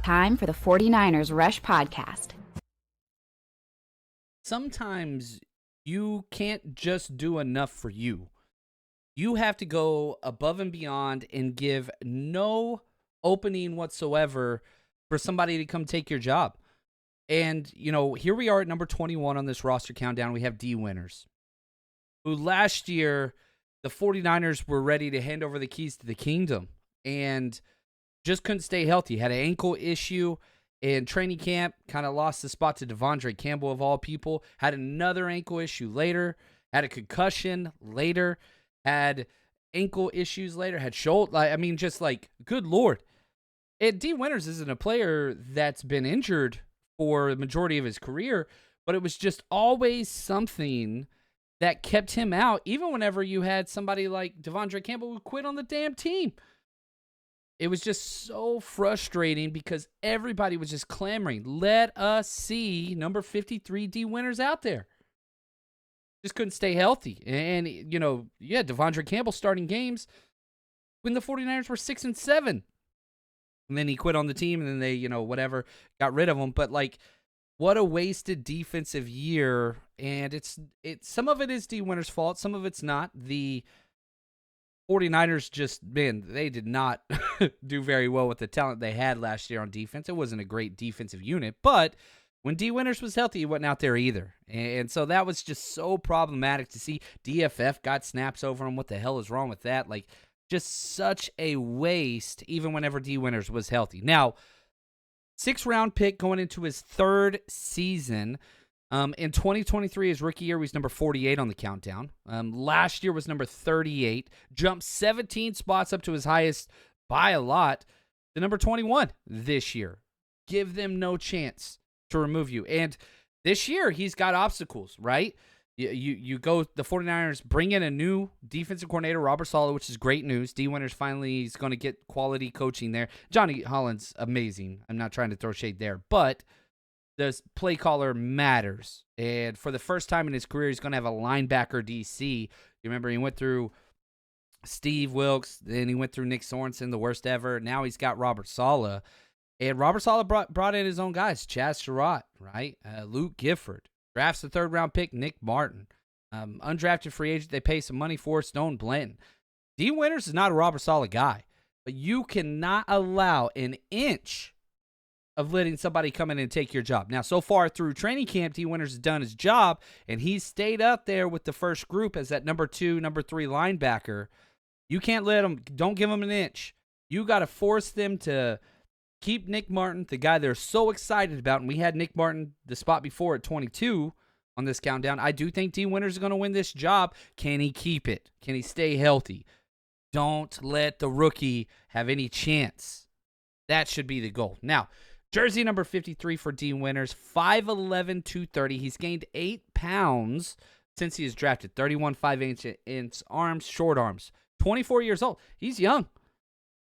Time for the 49ers Rush Podcast. Sometimes you can't just do enough for you. You have to go above and beyond and give no opening whatsoever for somebody to come take your job. And, here we are at number 21 on this roster countdown. We have Dee Winters, who last year the 49ers were ready to hand over the keys to the kingdom and just couldn't stay healthy. Had an ankle issue in training camp, kind of lost the spot to Devondre Campbell of all people. Had another ankle issue later, had a concussion later, had ankle issues later, had shoulder. Good Lord. Dee Winters isn't a player that's been injured for the majority of his career, but it was just always something that kept him out, even whenever you had somebody like Devondre Campbell who quit on the damn team. It was just so frustrating because everybody was just clamoring, let us see number 53 Dee Winters out there. Just couldn't stay healthy. And, Devondre Campbell starting games when the 49ers were 6-7. And then he quit on the team, and then they, got rid of him. But, what a wasted defensive year. And it's some of it is Dee Winters' fault. Some of it's not. The 49ers they did not do very well with the talent they had last year on defense. It wasn't a great defensive unit, but when Dee Winters was healthy, he wasn't out there either. And so that was just so problematic to see. DFF got snaps over him. What the hell is wrong with that? Just such a waste, even whenever Dee Winters was healthy. Now, 6th-round pick going into his 3rd season. In 2023, his rookie year, he was number 48 on the countdown. Last year was number 38. Jumped 17 spots up to his highest by a lot to number 21 this year. Give them no chance to remove you. And this year, he's got obstacles, right? You go, the 49ers bring in a new defensive coordinator, Robert Saleh, which is great news. Dee Winters finally is going to get quality coaching there. Johnny Holland's amazing. I'm not trying to throw shade there, but the play caller matters. And for the first time in his career, he's going to have a linebacker DC. You remember he went through Steve Wilkes, then he went through Nick Sorensen, the worst ever. Now he's got Robert Saleh. And Robert Saleh brought in his own guys, Chaz Surratt, right? Luke Gifford. Drafts the 3rd-round pick, Nick Martin. Undrafted free agent they pay some money for, Stone Blanton. Dee Winters is not a Robert Saleh guy, but you cannot allow an inch of letting somebody come in and take your job. Now, so far through training camp, Dee Winters has done his job, and he's stayed up there with the first group as that number 2, number 3 linebacker. You can't let them, don't give them an inch. You got to force them to keep Nick Martin, the guy they're so excited about, and we had Nick Martin the spot before at 22 on this countdown. I do think Dee Winters is going to win this job. Can he keep it? Can he stay healthy? Don't let the rookie have any chance. That should be the goal. Now, jersey number 53 for Dee Winters, 5'11", 230. He's gained 8 pounds since he was drafted. 31 5/8-inch arms, short arms. 24 years old. He's young.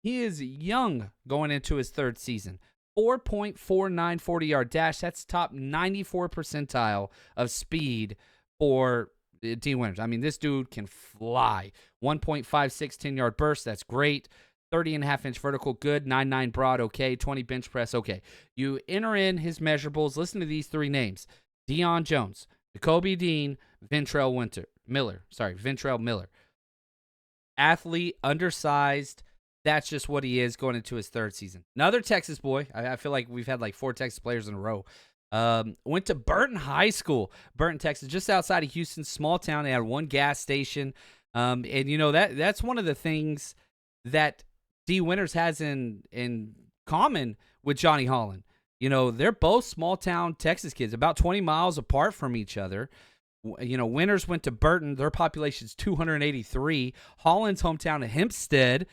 He is young going into his 3rd season. 4.49 40-yard dash. That's top 94 percentile of speed for Dee Winters. I mean, this dude can fly. 1.56 10-yard burst. That's great. 30.5-inch vertical, good. 9.9 broad, okay. 20 bench press, okay. You enter in his measurables. Listen to these 3 names. Deion Jones, Jacoby Dean, Ventrell Miller. Athlete, undersized. That's just what he is going into his 3rd season. Another Texas boy. I feel like we've had 4 Texas players in a row. Went to Burton High School, Burton, Texas, just outside of Houston, small town. They had 1 gas station. And that's one of the things that Dee Winters has in common with Johnny Holland. They're both small town Texas kids, about 20 miles apart from each other. Winters went to Burton. Their population's 283. Holland's hometown of Hempstead,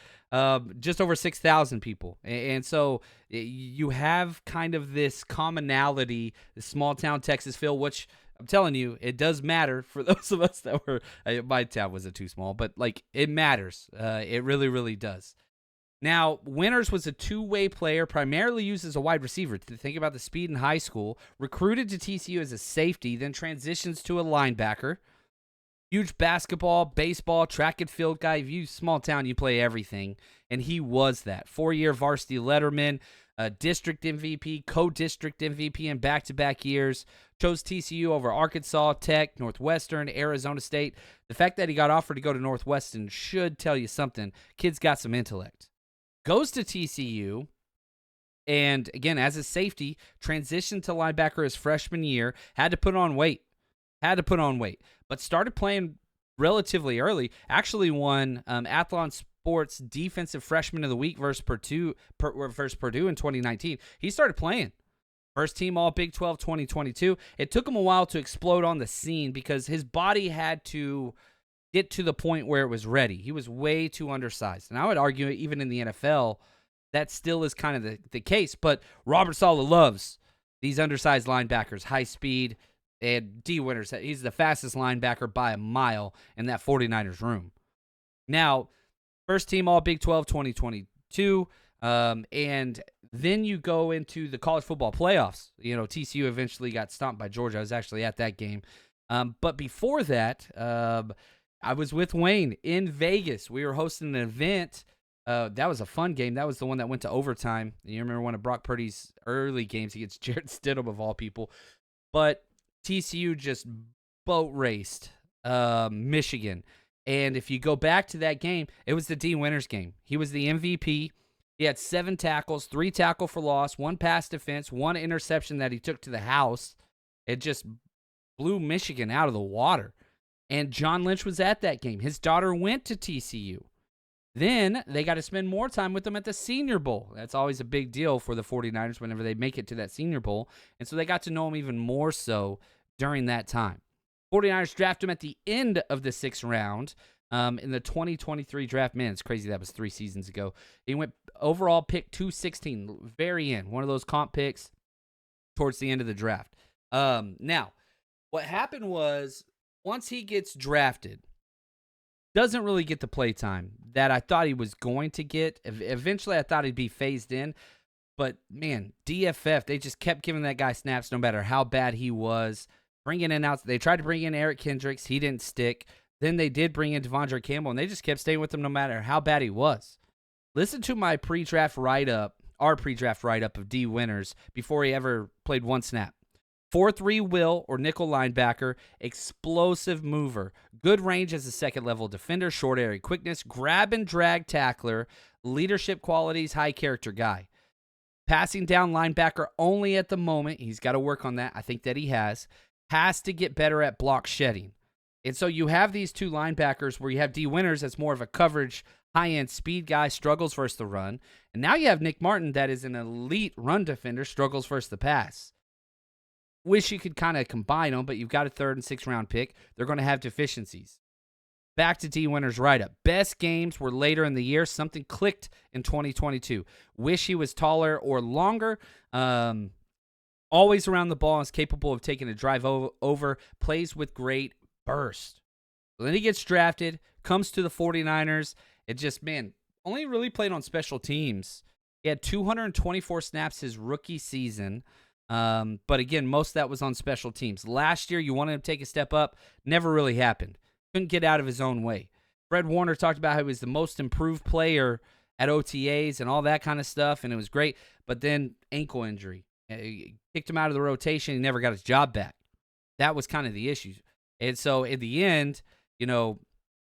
just over 6,000 people. And so you have kind of this commonality, this small town Texas feel, which I'm telling you, it does matter for those of us that were, my town wasn't too small, but it matters. It really, really does. Now, Winters was a two-way player, primarily used as a wide receiver. To think about the speed in high school, recruited to TCU as a safety, then transitions to a linebacker. Huge basketball, baseball, track and field guy. If you small town, you play everything, and he was that. 4-year varsity letterman. district MVP, co-district MVP in back-to-back years. Chose TCU over Arkansas, Tech, Northwestern, Arizona State. The fact that he got offered to go to Northwestern should tell you something. Kid's got some intellect. Goes to TCU, and again, as a safety, transitioned to linebacker his freshman year. Had to put on weight. But started playing relatively early. Actually won Athlon Sports Defensive Freshman of the Week versus Purdue in 2019. He started playing. First team All Big 12 2022. It took him a while to explode on the scene because his body had to get to the point where it was ready. He was way too undersized. And I would argue even in the NFL, that still is kind of the case. But Robert Saleh loves these undersized linebackers, high speed, and Dee Winters. He's the fastest linebacker by a mile in that 49ers room. Now, first team All Big 12 2022. And then you go into the college football playoffs. You know, TCU eventually got stomped by Georgia. I was actually at that game. But before that, I was with Wayne in Vegas. We were hosting an event. That was a fun game. That was the one that went to overtime. You remember one of Brock Purdy's early games against Jarrett Stidham, of all people. But TCU just boat raced Michigan. And if you go back to that game, it was the Dee Winters game. He was the MVP. He had 7 tackles, 3 tackle for loss, 1 pass defense, 1 interception that he took to the house. It just blew Michigan out of the water. And John Lynch was at that game. His daughter went to TCU. Then they got to spend more time with him at the Senior Bowl. That's always a big deal for the 49ers whenever they make it to that Senior Bowl. And so they got to know him even more so during that time. 49ers draft him at the end of the 6th round. In the 2023 draft. Man, it's crazy. That was 3 seasons ago. He went overall pick 216, very end. One of those comp picks towards the end of the draft. Now, what happened was once he gets drafted, doesn't really get the play time that I thought he was going to get. Eventually, I thought he'd be phased in. But, man, DFF, they just kept giving that guy snaps no matter how bad he was. They tried to bring in Eric Kendricks. He didn't stick. Then they did bring in Devondre Campbell, and they just kept staying with him no matter how bad he was. Listen to my pre-draft write-up, our pre-draft write-up of Dee Winters before he ever played 1 snap. 4-3 will or nickel linebacker, explosive mover, good range as a second-level defender, short area quickness, grab and drag tackler, leadership qualities, high character guy. Passing down linebacker only at the moment. He's got to work on that. I think that he has to get better at block shedding. And so you have these 2 linebackers where you have Dee Winters that's more of a coverage, high-end speed guy, struggles versus the run. And now you have Nick Martin that is an elite run defender, struggles versus the pass. Wish you could kind of combine them, but you've got a 3rd and 6th round pick. They're going to have deficiencies. Back to Dee Winters' write-up. Best games were later in the year. Something clicked in 2022. Wish he was taller or longer. Always around the ball and is capable of taking a drive over. Plays with great burst. So then he gets drafted, comes to the 49ers. It just, man, only really played on special teams. He had 224 snaps his rookie season. But again, most of that was on special teams. Last year, you wanted him to take a step up. Never really happened. Couldn't get out of his own way. Fred Warner talked about how he was the most improved player at OTAs and all that kind of stuff, and it was great. But then ankle injury. Kicked him out of the rotation. He never got his job back. That was kind of the issue. And so in the end, you know,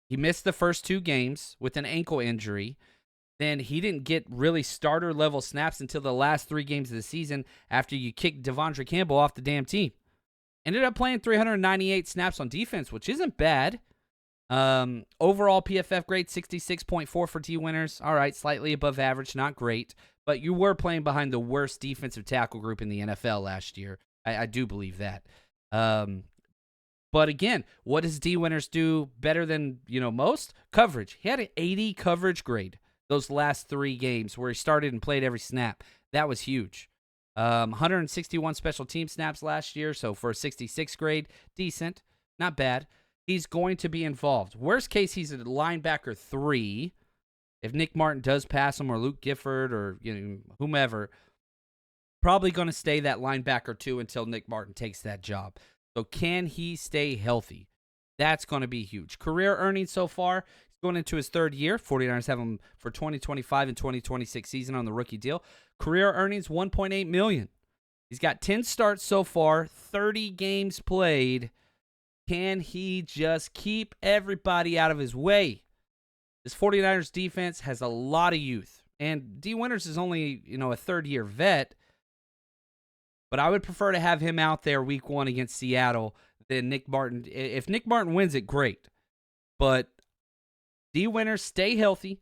he missed the first 2 games with an ankle injury. Then he didn't get really starter-level snaps until the last 3 games of the season after you kicked Devondre Campbell off the damn team. Ended up playing 398 snaps on defense, which isn't bad. Overall PFF grade 66.4 for Dee Winters. All right, slightly above average, not great. But you were playing behind the worst defensive tackle group in the NFL last year. I do believe that. But again, what does Dee Winters do better than, most? Coverage. He had an 80 coverage grade those last 3 games where he started and played every snap. That was huge. 161 special team snaps last year, so for a 66 grade, decent. Not bad. He's going to be involved. Worst case, he's a linebacker 3. If Nick Martin does pass him or Luke Gifford or whomever, probably going to stay that linebacker 2 until Nick Martin takes that job. So can he stay healthy? That's going to be huge. Career earnings so far, going into his third year. 49ers have him for 2025 and 2026 season on the rookie deal. Career earnings, $1.8 million. He's got 10 starts so far, 30 games played. Can he just keep everybody out of his way? This 49ers defense has a lot of youth. And Dee Winters is only, a third-year vet. But I would prefer to have him out there week 1 against Seattle than Nick Martin. If Nick Martin wins it, great. But Dee Winters, stay healthy,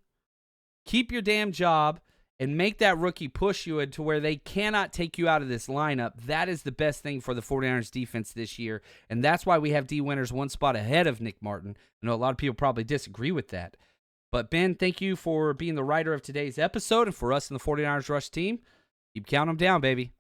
keep your damn job, and make that rookie push you into where they cannot take you out of this lineup. That is the best thing for the 49ers defense this year, and that's why we have Dee Winters one spot ahead of Nick Martin. I know a lot of people probably disagree with that. But, Ben, thank you for being the writer of today's episode, and for us in the 49ers Rush team, keep counting them down, baby.